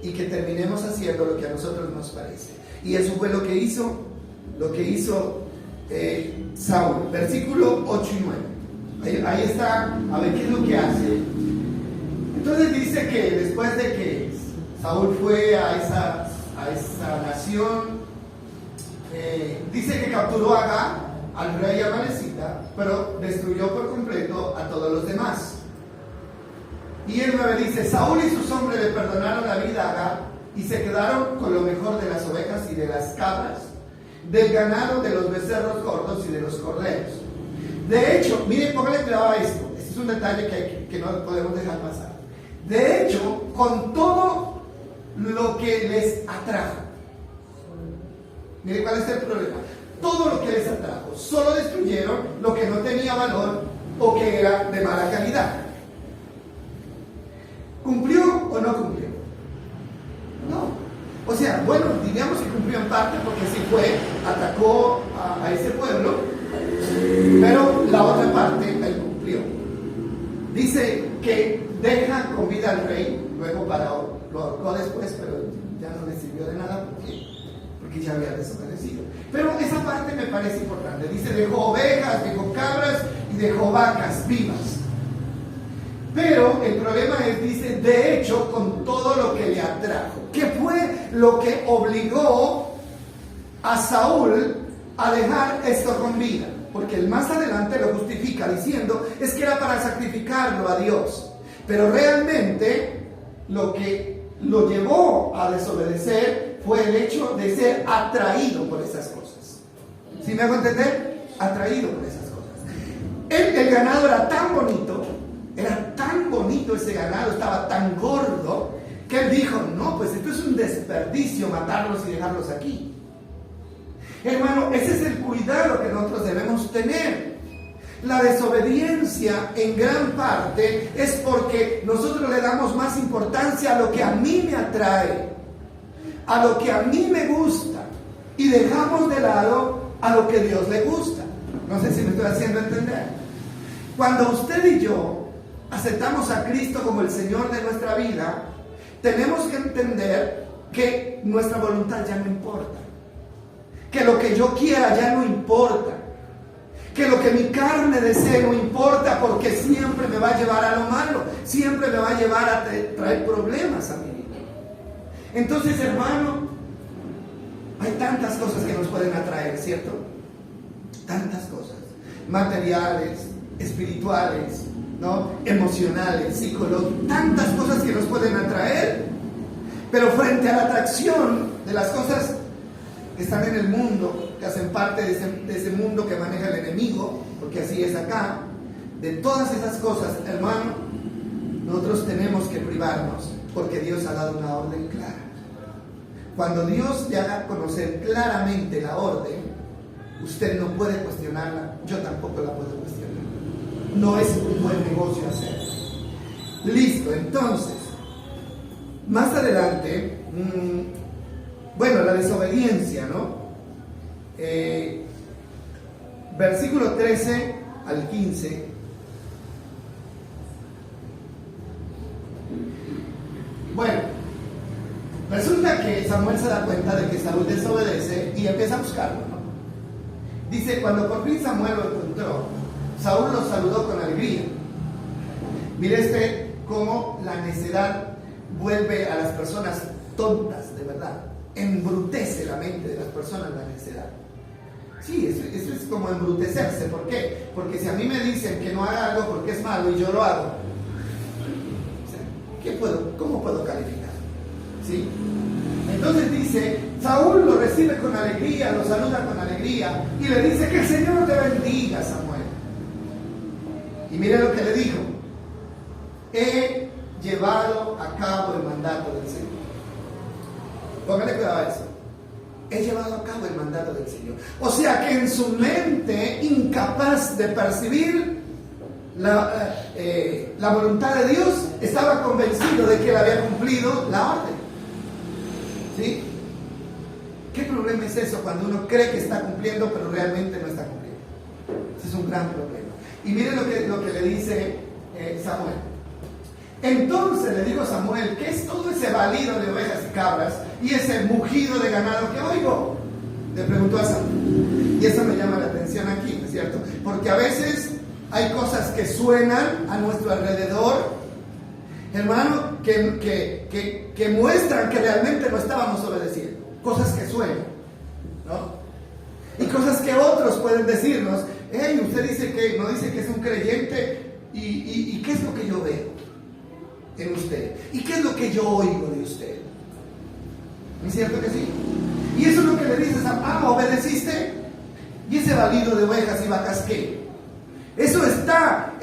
y que terminemos haciendo lo que a nosotros nos parece. Y eso fue lo que hizo Saúl. Versículo 8 y 9. Ahí está, a ver qué es lo que hace. Entonces dice que después de que Saúl fue a esa nación, dice que capturó a Agag, al rey amalecita, pero destruyó por completo a todos los demás. Y el 9 dice, Saúl y sus hombres le perdonaron la vida a Agag y se quedaron con lo mejor de las ovejas y de las cabras, del ganado, de los becerros gordos y de los corderos. De hecho, miren, póngale cuidado a esto. Este es un detalle que no podemos dejar pasar. De hecho, con todo lo que les atrajo, miren cuál es el problema. Todo lo que les atrajo, solo destruyeron lo que no tenía valor o que era de mala calidad. ¿Cumplió o no cumplió? No. O sea, bueno, diríamos que cumplió en parte porque sí fue, atacó a ese pueblo, pero la otra parte él cumplió. Dice que deja con vida al rey, luego lo ahorcó después, pero ya no le sirvió de nada porque ya había desaparecido. Pero esa parte me parece importante. Dice, dejó ovejas, dejó cabras y dejó vacas vivas. Pero el problema es, dice, de hecho, con todo lo que le atrajo. ¿Qué fue lo que obligó a Saúl a dejar esto con vida? Porque él más adelante lo justifica diciendo, es que era para sacrificarlo a Dios. Pero realmente lo que lo llevó a desobedecer fue el hecho de ser atraído por esas cosas. ¿Sí me hago entender? Atraído por esas cosas. El ganado era tan bonito ese ganado, estaba tan gordo, que él dijo, no, pues esto es un desperdicio matarlos y dejarlos aquí. Hermano, ese es el cuidado que nosotros debemos tener. La desobediencia en gran parte es porque nosotros le damos más importancia a lo que a mí me atrae, a lo que a mí me gusta, y dejamos de lado a lo que a Dios le gusta. No sé si me estoy haciendo entender. Cuando usted y yo aceptamos a Cristo como el Señor de nuestra vida, tenemos que entender que nuestra voluntad ya no importa, que lo que yo quiera ya no importa, que lo que mi carne desee no importa, porque siempre me va a llevar a lo malo, siempre me va a llevar a traer problemas a mi vida. Entonces, hermano, hay tantas cosas que nos pueden atraer, ¿cierto? Tantas cosas, materiales, espirituales, ¿no? Emocionales, psicológicas, tantas cosas que nos pueden atraer. Pero frente a la atracción de las cosas que están en el mundo, que hacen parte de ese mundo que maneja el enemigo, porque así es acá, de todas esas cosas, hermano, nosotros tenemos que privarnos, porque Dios ha dado una orden clara. Cuando Dios le haga conocer claramente la orden, usted no puede cuestionarla, yo tampoco la puedo cuestionar. No es un buen negocio hacerlo. Listo, entonces, más adelante, bueno, la desobediencia, ¿no? Versículo 13 al 15. Bueno, resulta que Samuel se da cuenta de que Saúl desobedece y empieza a buscarlo, ¿no? Dice, cuando por fin Samuel lo encontró, Saúl lo saludó con alegría. Mire cómo la necedad vuelve a las personas tontas, de verdad. Embrutece la mente de las personas la necedad. Sí, eso es como embrutecerse. ¿Por qué? Porque si a mí me dicen que no haga algo porque es malo y yo lo hago, o sea, ¿cómo puedo calificar? ¿Sí? Entonces dice, Saúl lo recibe con alegría, lo saluda con alegría y le dice que el Señor te bendiga, Samuel. Y mire lo que le dijo: he llevado a cabo el mandato del Señor. Póngale cuidado a eso. He llevado a cabo el mandato del Señor. O sea que en su mente, incapaz de percibir la voluntad de Dios, estaba convencido de que él había cumplido la orden. ¿Sí? ¿Qué problema es eso cuando uno cree que está cumpliendo pero realmente no está cumpliendo? Ese es un gran problema. Y miren lo que le dice Samuel. Entonces le dijo Samuel, ¿qué es todo ese balido de ovejas y cabras y ese mugido de ganado que oigo? Le preguntó a Samuel. Y eso me llama la atención aquí, ¿no es cierto? Porque a veces hay cosas que suenan a nuestro alrededor, hermano, que muestran que realmente no estábamos obedeciendo. Cosas que suenan, ¿no? Y cosas que otros pueden decirnos: hey, usted dice que no dice que es un creyente, y ¿qué es lo que yo veo? en usted. ¿Y qué es lo que yo oigo de usted? ¿No es cierto que sí? Y eso es lo que le dices ¿obedeciste? ¿Y ese balido de ovejas y vacas qué? Eso está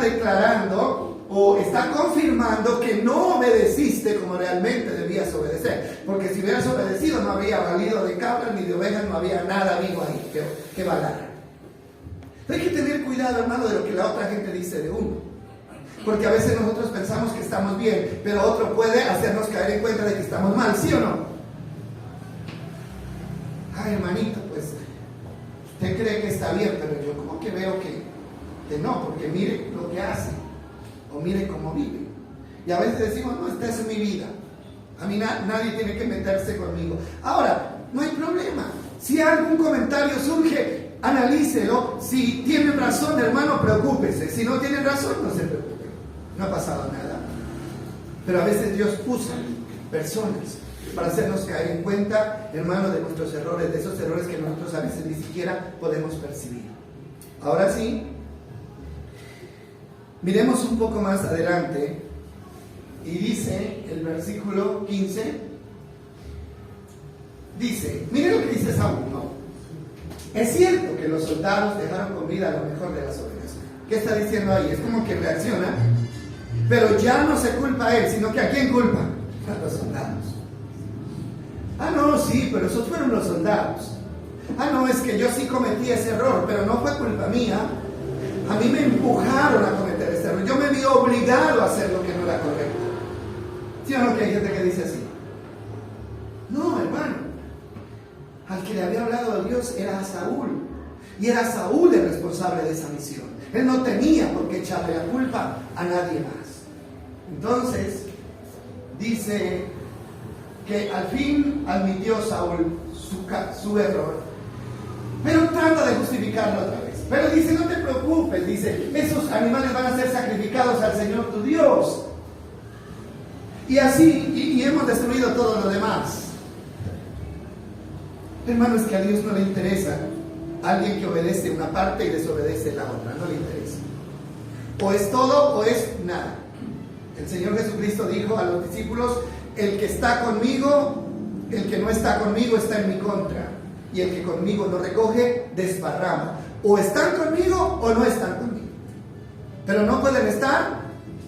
declarando o está confirmando que no obedeciste como realmente debías obedecer. Porque si hubieras obedecido no habría balido de cabras ni de ovejas, no había nada vivo ahí que balar. Hay que tener cuidado, hermano, de lo que la otra gente dice de uno. Porque a veces nosotros pensamos que estamos bien, pero otro puede hacernos caer en cuenta de que estamos mal, ¿sí o no? Ay, hermanito, pues usted cree que está bien, pero yo como que veo que no, porque mire lo que hace, o mire cómo vive. Y a veces decimos, no, esta es mi vida, a mí nadie tiene que meterse conmigo. Ahora, no hay problema, si algún comentario surge, analícelo. Si tienen razón, hermano, preocúpese. Si no tienen razón, no se preocupe, no ha pasado nada. Pero a veces Dios usa personas para hacernos caer en cuenta, hermano, de nuestros errores, de esos errores que nosotros a veces ni siquiera podemos percibir. Ahora sí, miremos un poco más adelante, y dice el versículo 15, dice, miren lo que dice Saúl, ¿no? Es cierto que los soldados dejaron con vida lo mejor de las ovejas. ¿Qué está diciendo ahí? Es como que reacciona, pero ya no se culpa a él, sino que ¿a quién culpa? A los soldados. No, sí, pero esos fueron los soldados. No, es que yo sí cometí ese error, pero no fue culpa mía. A mí me empujaron a cometer ese error. Yo me vi obligado a hacer lo que no era correcto. ¿Sí o no que hay gente que dice así? No, hermano. Al que le había hablado a Dios era a Saúl. Y era Saúl el responsable de esa misión. Él no tenía por qué echarle la culpa a nadie más. Entonces, dice que al fin admitió Saúl su error, pero trata de justificarlo otra vez. Pero dice, no te preocupes, dice, esos animales van a ser sacrificados al Señor tu Dios. Y así, y hemos destruido todo lo demás. Hermano, es que a Dios no le interesa alguien que obedece una parte y desobedece la otra, no le interesa. O es todo o es nada. El Señor Jesucristo dijo a los discípulos, el que está conmigo, el que no está conmigo está en mi contra, y el que conmigo no recoge, desparrama. O están conmigo o no están conmigo, pero no pueden estar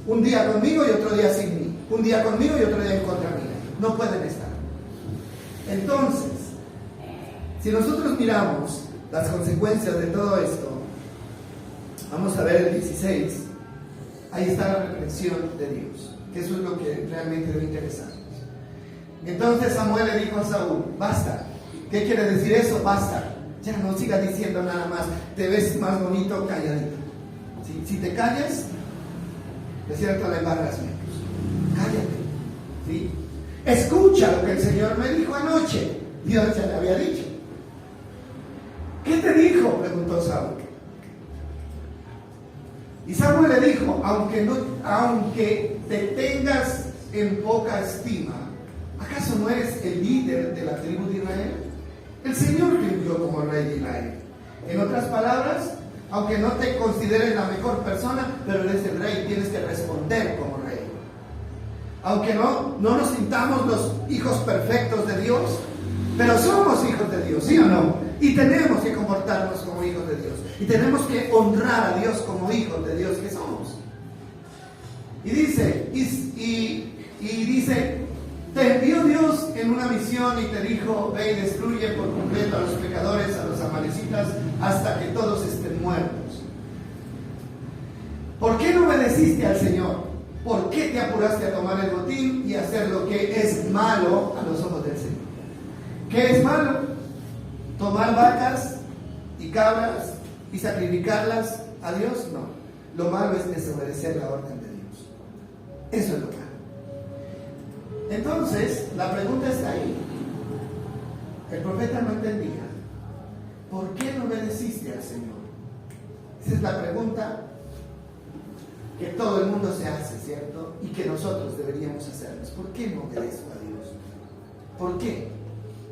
un día conmigo y otro día sin mí, un día conmigo y otro día en contra mía, no pueden estar. Entonces, si nosotros miramos las consecuencias de todo esto, vamos a ver el 16, ahí está la reflexión de Dios, que eso es lo que realmente debe interesarnos. Entonces Samuel le dijo a Saúl, basta. ¿Qué quiere decir eso? Basta. Ya no sigas diciendo nada más, te ves más bonito calladito. Si te callas, de cierto le embarras menos. Cállate, ¿sí? Escucha lo que el Señor me dijo anoche. Dios ya le había dicho. ¿Qué te dijo?, preguntó Saúl. Y Samuel le dijo, aunque te tengas en poca estima, ¿acaso no eres el líder de la tribu de Israel? El Señor te envió como rey de Israel. En otras palabras, aunque no te consideres la mejor persona, pero eres el rey, tienes que responder como rey. Aunque no nos sintamos los hijos perfectos de Dios, pero somos hijos de Dios, ¿sí o no? Y tenemos que comportarnos como hijos de Dios. Y tenemos que honrar a Dios como hijos de Dios que somos. Y dice, dice, te envió Dios en una misión y te dijo, ve y destruye por completo a los pecadores, a los amalecitas, hasta que todos estén muertos. ¿Por qué no obedeciste al Señor? ¿Por qué te apuraste a tomar el botín y hacer lo que es malo a los ojos del Señor? ¿Qué es malo? ¿Tomar vacas y cabras y sacrificarlas a Dios? No. Lo malo es desobedecer la orden de Dios. Eso es lo malo. Entonces, la pregunta está ahí. El profeta no entendía. ¿Por qué no obedeciste al Señor? Esa es la pregunta que todo el mundo se hace, ¿cierto? Y que nosotros deberíamos hacernos. ¿Por qué no obedezco a Dios? ¿Por qué?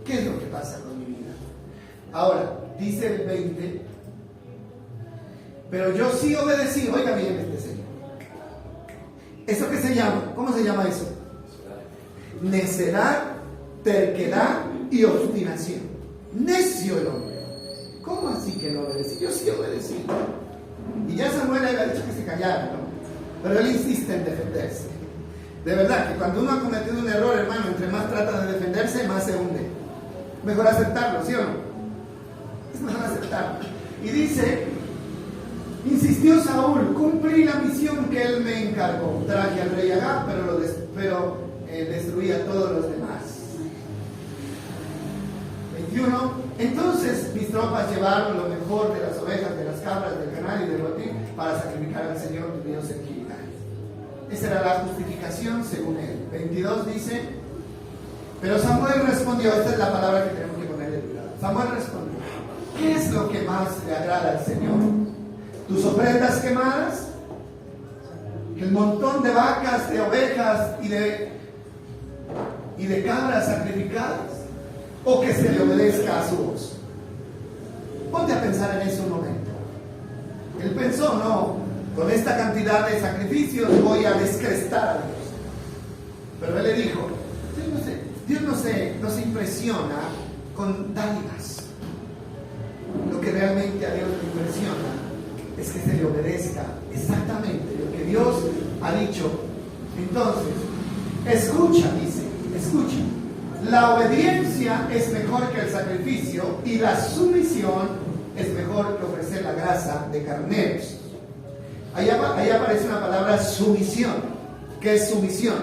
¿Qué es lo que pasa con mi vida? Ahora, dice el 20, pero yo sí obedecí, oiga bien este Señor, ¿Eso qué se llama? ¿Cómo se llama eso? Necedad, terquedad y obstinación. Necio el hombre. ¿Cómo así que no obedecí? Yo sí obedecí. Y ya Samuel le había dicho que se callara, ¿no? Pero él insiste en defenderse. De verdad que cuando uno ha cometido un error, hermano, entre más trata de defenderse, más se hunde. Mejor aceptarlo, ¿sí o no? Es mejor aceptarlo. Y dice, insistió Saúl, cumplí la misión que él me encargó. Traje al rey Agag, pero destruí a todos los demás. 21. Entonces mis tropas llevaron lo mejor de las ovejas, de las cabras, del ganado y del botín para sacrificar al Señor tu Dios en Gilgal. Esa era la justificación según él. 22 dice, pero Samuel respondió, esta es la palabra que tenemos que ponerle cuidado. Samuel respondió, ¿qué es lo que más le agrada al Señor? ¿Tus ofrendas quemadas? ¿El montón de vacas, de ovejas y de cabras sacrificadas? ¿O que se le obedezca a su voz? Ponte a pensar en eso un momento. Él pensó, no, con esta cantidad de sacrificios voy a descrestar a Dios. Pero él le dijo, Dios no se impresiona con dádivas. Lo que realmente a Dios le impresiona es que se le obedezca exactamente lo que Dios ha dicho. Entonces, escucha, dice, escucha. La obediencia es mejor que el sacrificio y la sumisión es mejor que ofrecer la grasa de carneros. Ahí aparece una palabra sumisión. ¿Qué es sumisión?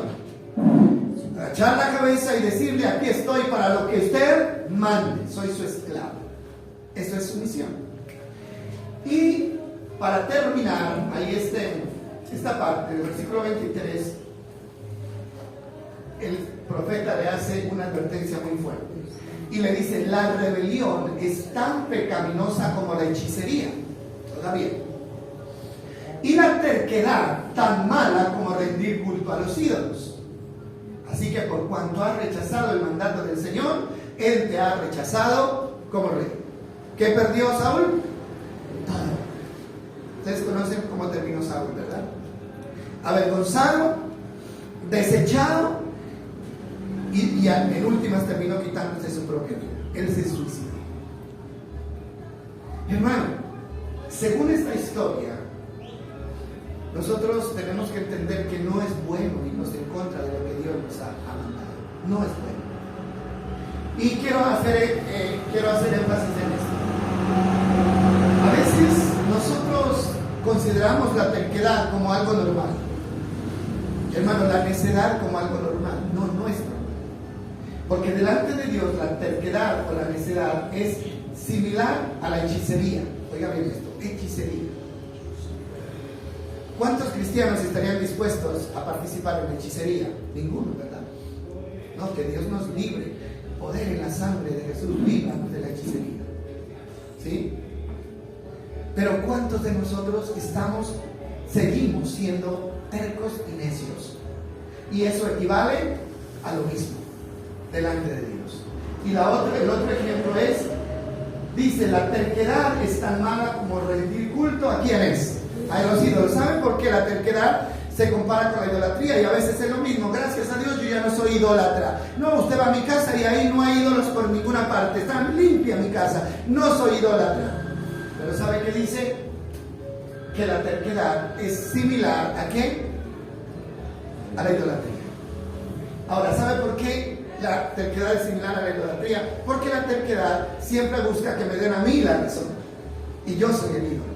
Agachar la cabeza y decirle, aquí estoy para lo que usted mande, soy su esclavo. Eso es sumisión. Y para terminar, ahí está esta parte del versículo 23, el profeta le hace una advertencia muy fuerte y le dice, la rebelión es tan pecaminosa como la hechicería, todavía, y la terquedad tan mala como rendir culto a los ídolos. Así que por cuanto has rechazado el mandato del Señor, Él te ha rechazado como rey. ¿Qué perdió Saúl? Todo. Ustedes conocen cómo terminó Saúl, ¿verdad? Avergonzado, desechado, y en últimas terminó quitándose su propia vida. Él se suicidó. Hermano, según esta historia, nosotros tenemos que entender que no es bueno irnos en contra de lo que Dios nos ha mandado. No es bueno. Y quiero hacer énfasis en esto. A veces nosotros consideramos la terquedad como algo normal. Hermano, la necedad como algo normal. No es normal. Porque delante de Dios la terquedad o la necedad es similar a la hechicería. Oiga bien esto, hechicería. ¿Cuántos cristianos estarían dispuestos a participar en hechicería? Ninguno, ¿verdad? No, que Dios nos libre. Poder en la sangre de Jesús, vivamos de la hechicería. ¿Sí? Pero ¿cuántos de nosotros seguimos siendo tercos y necios? Y eso equivale a lo mismo delante de Dios. Y el otro ejemplo dice, la terquedad es tan mala como rendir culto. ¿A quiénes? A los ídolos. ¿Saben por qué la terquedad se compara con la idolatría? Y a veces es lo mismo. Gracias a Dios yo ya no soy idólatra. No, usted va a mi casa y ahí no hay ídolos por ninguna parte. Está limpia mi casa. No soy idólatra. Pero ¿sabe qué dice? Que la terquedad es similar ¿a qué? A la idolatría. Ahora, ¿sabe por qué la terquedad es similar a la idolatría? Porque la terquedad siempre busca que me den a mí la razón. Y yo soy el ídolo.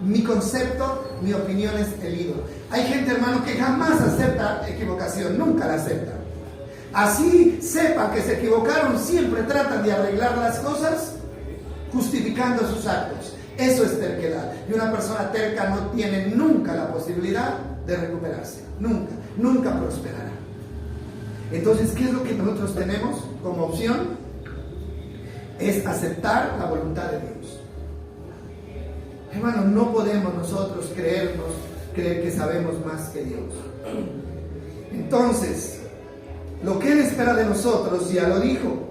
Mi concepto, mi opinión es el ídolo. Hay gente, hermano, que jamás acepta equivocación, nunca la acepta. Así sepan que se equivocaron, siempre tratan de arreglar las cosas justificando sus actos. Eso es terquedad. Y una persona terca no tiene nunca la posibilidad de recuperarse. Nunca prosperará. Entonces, ¿qué es lo que nosotros tenemos como opción? Es aceptar la voluntad de Dios. Hermano, no podemos nosotros creer que sabemos más que Dios. Entonces, lo que Él espera de nosotros, ya lo dijo,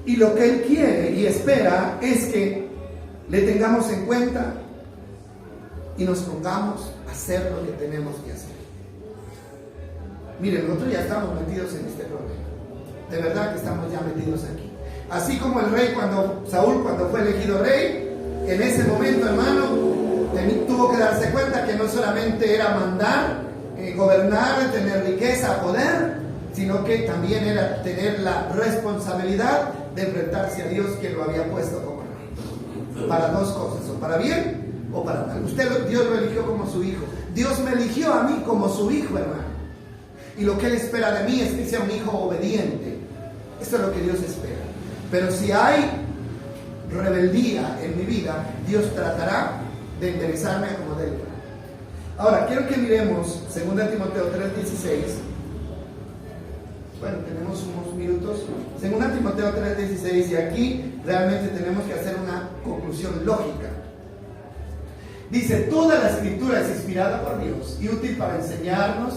y lo que Él quiere y espera es que le tengamos en cuenta y nos pongamos a hacer lo que tenemos que hacer. Miren, nosotros ya estamos metidos en este problema. De verdad que estamos ya metidos aquí. Así como el rey, Saúl cuando fue elegido rey, en ese momento, hermano, tuvo que darse cuenta que no solamente era mandar, gobernar, tener riqueza, poder, sino que también era tener la responsabilidad de enfrentarse a Dios, que lo había puesto como rey. Para dos cosas, o para bien o para mal. Dios lo eligió como su hijo. Dios me eligió a mí como su hijo, hermano. Y lo que Él espera de mí es que sea un hijo obediente. Esto es lo que Dios espera. Pero si hay rebeldía en mi vida, Dios tratará de enderezarme a como debe. Ahora, quiero que miremos 2 Timoteo 3:16. Bueno, tenemos unos minutos. 2 Timoteo 3:16, y aquí realmente tenemos que hacer una conclusión lógica. Dice: toda la escritura es inspirada por Dios y útil para enseñarnos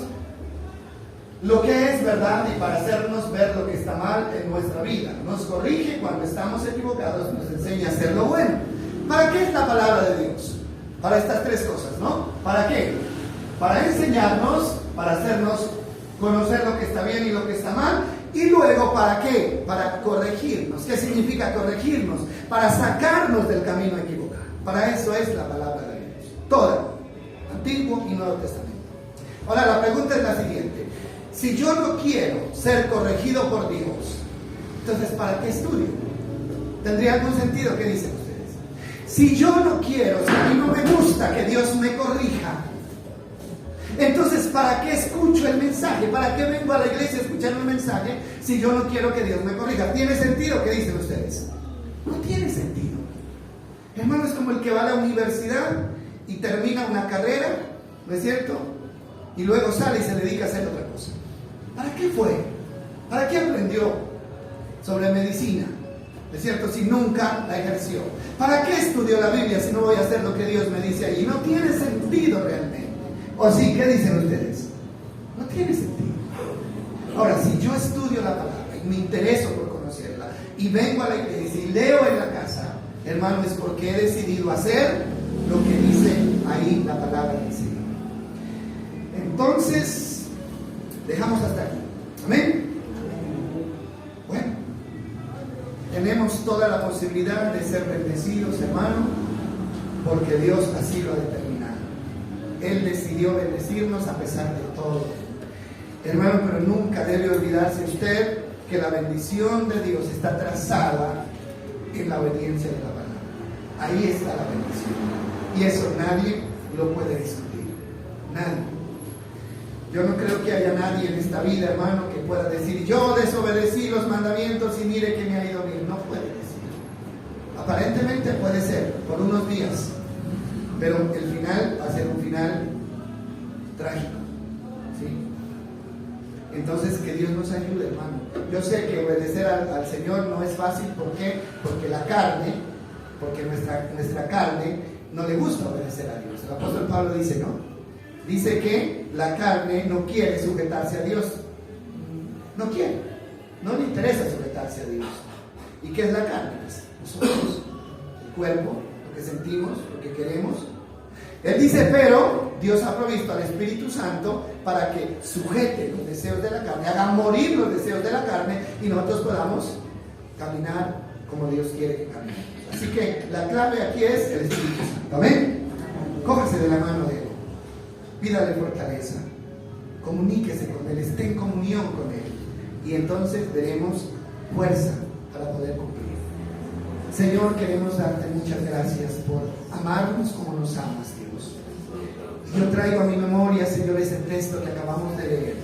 lo que es verdad y para hacernos ver lo que está mal en nuestra vida. Nos corrige cuando estamos equivocados, nos enseña a hacer lo bueno. ¿Para qué es la palabra de Dios? Para estas tres cosas, ¿no? ¿Para qué? Para enseñarnos, para hacernos conocer lo que está bien y lo que está mal. Y luego, ¿para qué? Para corregirnos. ¿Qué significa corregirnos? Para sacarnos del camino equivocado. Para eso es la palabra de Dios. Toda, Antiguo y Nuevo Testamento. Ahora, la pregunta es la siguiente. Si yo no quiero ser corregido por Dios, entonces ¿para qué estudio? ¿Tendría algún sentido? ¿Qué dicen ustedes? Si yo no quiero, si a mí no me gusta que Dios me corrija, entonces ¿para qué escucho el mensaje? ¿Para qué vengo a la iglesia a escuchar un mensaje si yo no quiero que Dios me corrija? ¿Tiene sentido? ¿Qué dicen ustedes? No tiene sentido. Hermano, es como el que va a la universidad y termina una carrera, ¿no es cierto? Y luego sale y se dedica a hacer otra cosa. ¿Para qué fue? ¿Para qué aprendió sobre medicina? ¿Es cierto? Si nunca la ejerció. ¿Para qué estudió la Biblia si no voy a hacer lo que Dios me dice allí? No tiene sentido realmente. ¿O sí? ¿Qué dicen ustedes? No tiene sentido. Ahora, si yo estudio la palabra y me intereso por conocerla y vengo a la iglesia y leo en la casa, hermano, es porque he decidido hacer lo que dice ahí la palabra del Señor. Entonces, dejamos hasta aquí. Amén. Bueno, tenemos toda la posibilidad de ser bendecidos, hermano, porque Dios así lo ha determinado. Él decidió bendecirnos a pesar de todo. Hermano, pero nunca debe olvidarse usted que la bendición de Dios está trazada en la obediencia de la palabra. Ahí está la bendición. Y eso nadie lo puede discutir. Nadie. Yo no creo que haya nadie en esta vida, hermano, que pueda decir: yo desobedecí los mandamientos y mire que me ha ido bien. No puede decir. Aparentemente puede ser, por unos días, pero el final va a ser un final trágico, ¿sí? Entonces, que Dios nos ayude, hermano. Yo sé que obedecer al Señor no es fácil. ¿Por qué? Porque la carne, porque nuestra carne no le gusta obedecer a Dios. El apóstol Pablo dice, ¿no? Dice que la carne no quiere sujetarse a Dios. No quiere. No le interesa sujetarse a Dios. ¿Y qué es la carne? Pues nosotros, el cuerpo, lo que sentimos, lo que queremos. Él dice, pero Dios ha provisto al Espíritu Santo para que sujete los deseos de la carne, haga morir los deseos de la carne y nosotros podamos caminar como Dios quiere que caminemos. Así que la clave aquí es el Espíritu Santo. ¿Amén? Cójase de la mano de Él. Pídale fortaleza, comuníquese con Él, esté en comunión con Él, y entonces veremos fuerza para poder cumplir. Señor, queremos darte muchas gracias por amarnos como nos amas, Dios. Yo traigo a mi memoria, Señor, ese texto que acabamos de leer.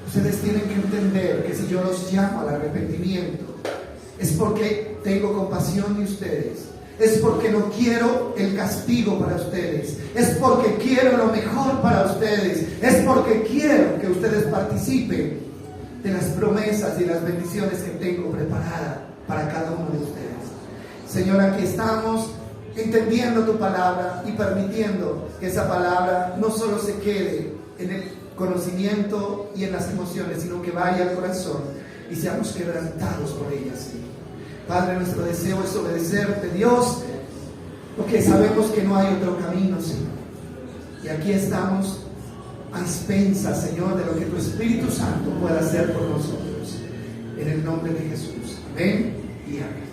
Ustedes tienen que entender que si yo los llamo al arrepentimiento, es porque tengo compasión de ustedes. Es porque no quiero el castigo para ustedes. Es porque quiero lo mejor para ustedes. Es porque quiero que ustedes participen de las promesas y las bendiciones que tengo preparadas para cada uno de ustedes. Señor, aquí estamos entendiendo tu palabra y permitiendo que esa palabra no solo se quede en el conocimiento y en las emociones, sino que vaya al corazón y seamos quebrantados por ella, Señor. Padre, nuestro deseo es obedecerte, Dios, porque sabemos que no hay otro camino, Señor. Y aquí estamos a expensas, Señor, de lo que tu Espíritu Santo pueda hacer por nosotros. En el nombre de Jesús. Amén y amén.